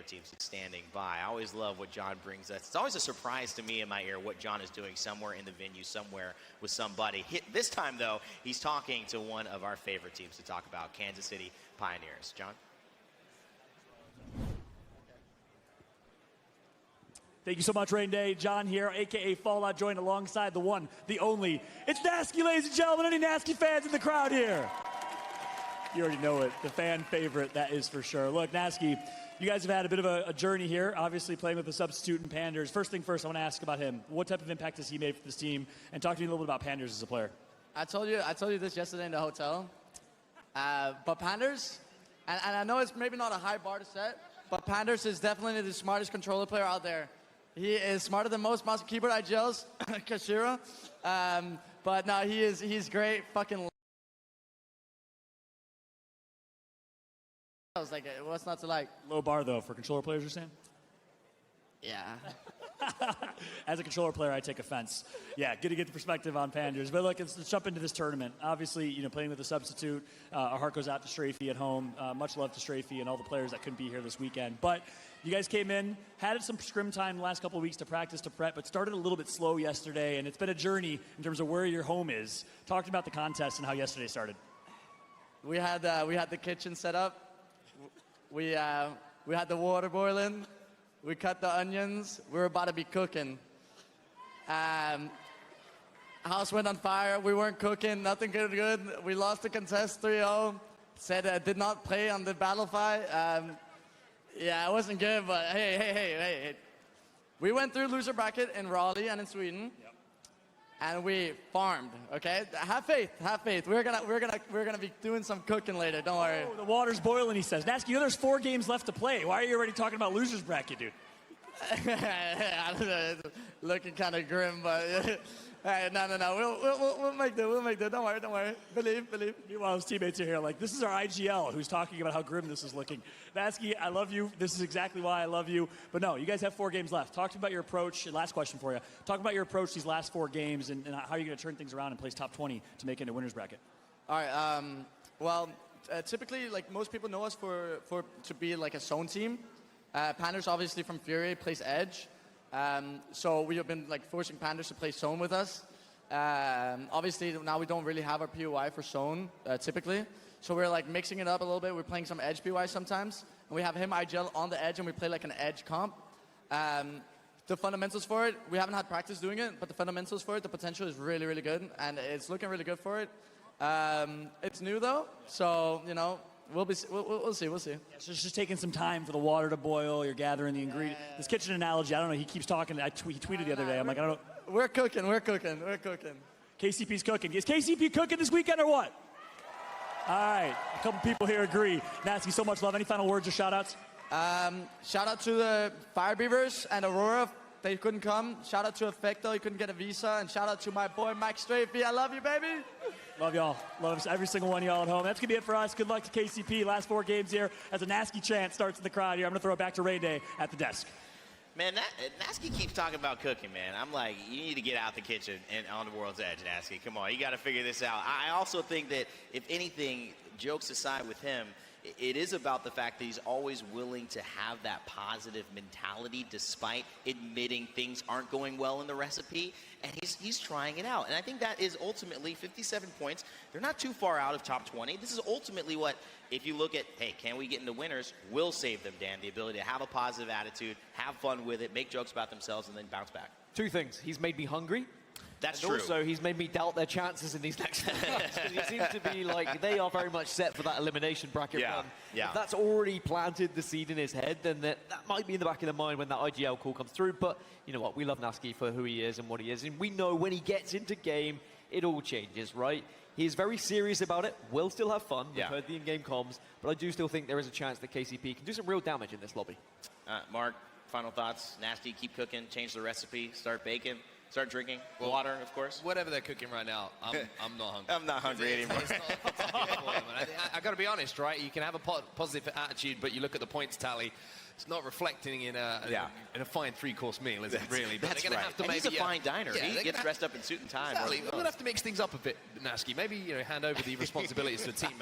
teams standing by. I always love what John brings us. It's always a surprise to me in my ear what John is doing somewhere in the venue, somewhere with somebody. This time, though, he's talking to one of our favorite teams to talk about, Kansas City Pioneers. John? Thank you so much, Rain Day. John here, a.k.a. Fallout, joined alongside the one, the only. It's Gnaske, ladies and gentlemen. Any Gnaske fans in the crowd here? You already know it. The fan favorite, that is for sure. Look, Gnaske, you guys have had a bit of a journey here, obviously playing with the substitute in Panders. First thing first, I want to ask about him. What type of impact has he made for this team? And talk to me a little bit about Panders as a player. I told you this yesterday in the hotel. But Panders, and I know it's maybe not a high bar to set, but Panders is definitely the smartest controller player out there. He is smarter than most mouse and keyboard IGLs, Kashira. But no, he's great. Fucking. I was like, what's not to like? Low bar, though, for controller players, you're saying? Yeah. As a controller player, I take offense. Yeah, good to get the perspective on Panders. But look, let's jump into this tournament. Obviously, you know, playing with a substitute, our heart goes out to Strafey at home. Much love to Strafey and all the players that couldn't be here this weekend. But you guys came in, had some scrim time the last couple of weeks to practice, to prep, but started a little bit slow yesterday, and it's been a journey in terms of where your home is. Talk about the contest and how yesterday started. We had the kitchen set up. We had the water boiling. We cut the onions. We were about to be cooking. House went on fire. We weren't cooking. Nothing good. We lost the contest 3-0. Said did not play on the battle fight. Yeah, it wasn't good, but hey. We went through loser bracket in Raleigh and in Sweden. Yep. And we farmed, okay? Have faith. We're gonna be doing some cooking later, don't worry. Oh, the water's boiling, he says. Gnaske, you know there's 4 games left to play. Why are you already talking about losers bracket, dude? I don't know, it's looking kind of grim, but no. We'll make that. Don't worry. Believe. Meanwhile, his teammates are here like, this is our IGL who's talking about how grim this is looking. Gnaske, I love you. This is exactly why I love you. But no, you guys have 4 games left. Talk to me about your approach. Last question for you. Talk about your approach these last 4 games and how you're going to turn things around and place top 20 to make it into winner's bracket. All right. Well, typically, like most people know us to be like a zone team. Panders, obviously from Fury, plays Edge. So we have been like forcing Panders to play zone with us. Obviously now we don't really have our POI for zone typically. So we're like mixing it up a little bit. We're playing some Edge POI sometimes. And we have him IGL on the Edge and we play like an Edge comp. The fundamentals for it, we haven't had practice doing it, but the fundamentals for it, the potential is really, really good. And it's looking really good for it. It's new though, so you know, we'll see. Yeah, so it's just taking some time for the water to boil. You're gathering the ingredients. This kitchen analogy, I don't know. He keeps talking. He tweeted the other day. I'm like, I don't know. We're cooking. KCP's cooking. Is KCP cooking this weekend or what? All right. A couple people here agree. Gnaske, so much love. Any final words or shout-outs? Shout out to the Fire Beavers and Aurora. They couldn't come. Shout out to Effecto. He couldn't get a visa. And shout out to my boy, Mike Strafey. I love you, baby. Love y'all. Love every single one of y'all at home. That's going to be it for us. Good luck to KCP. Last 4 games here as a Gnaske chant starts in the crowd here. I'm going to throw it back to Rain Day at the desk. Man, Gnaske keeps talking about cooking, man. I'm like, you need to get out the kitchen and on the world's edge, Gnaske. Come on, you got to figure this out. I also think that, if anything, jokes aside with him, it is about the fact that he's always willing to have that positive mentality despite admitting things aren't going well in the recipe, and he's trying it out. And I think that is ultimately 57 points. They're not too far out of top 20. This is ultimately what, if you look at, hey, can we get into winners, will save them, Dan, the ability to have a positive attitude, have fun with it, make jokes about themselves, and then bounce back. 2 things. He's made me hungry. That's and true. Also, he's made me doubt their chances in these next rounds, because it seems to be like they are very much set for that elimination bracket run. Yeah. If that's already planted the seed in his head, then that might be in the back of the mind when that IGL call comes through. But you know what? We love Gnaske for who he is and what he is. And we know when he gets into game, it all changes, right? He is very serious about it. Will still have fun. We've heard the in-game comms. But I do still think there is a chance that KCP can do some real damage in this lobby. Mark, final thoughts? Gnaske, keep cooking, change the recipe, start baking. Start drinking water, of course. Whatever they're cooking right now, I'm not hungry. I'm not hungry anymore. I got to be honest, right? You can have a positive attitude, but you look at the points tally. It's not reflecting in a fine 3-course meal, is it? Really? But That's they're gonna right. have to And maybe, he's a fine diner. Yeah, he gets dressed up in suit and tie. Exactly. We're going to have to mix things up a bit, Gnaske. Maybe hand over the responsibilities to a teammate.